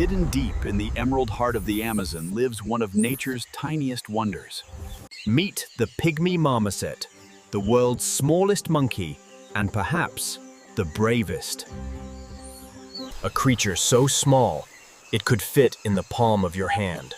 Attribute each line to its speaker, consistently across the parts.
Speaker 1: Hidden deep in the emerald heart of the Amazon lives one of nature's tiniest wonders. Meet the pygmy marmoset, the world's smallest monkey, and perhaps the bravest. A creature so small, it could fit in the palm of your hand.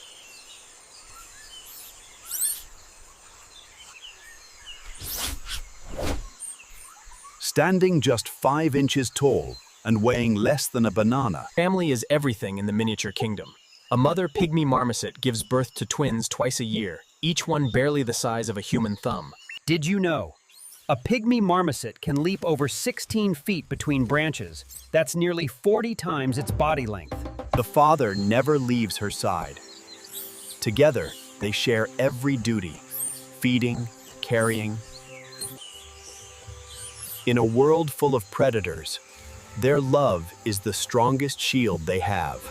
Speaker 1: Standing just 5 inches tall and weighing less than a banana. Family is everything in the miniature kingdom. A mother pygmy marmoset gives birth to twins twice a year, each one barely the size of a human thumb.
Speaker 2: Did you know? A pygmy marmoset can leap over 16 feet between branches. That's nearly 40 times its body length.
Speaker 1: The father never leaves her side. Together, they share every duty: feeding, carrying. In a world full of predators, their love is the strongest shield they have.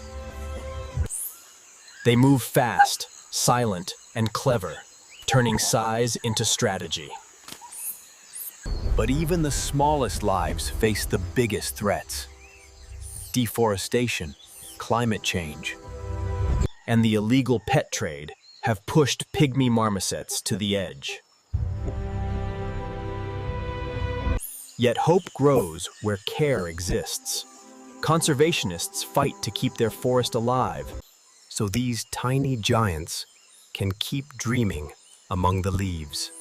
Speaker 1: They move fast, silent, and clever, turning size into strategy. But even the smallest lives face the biggest threats: deforestation, climate change, and the illegal pet trade have pushed pygmy marmosets to the edge. Yet hope grows where care exists. Conservationists fight to keep their forest alive, so these tiny giants can keep dreaming among the leaves.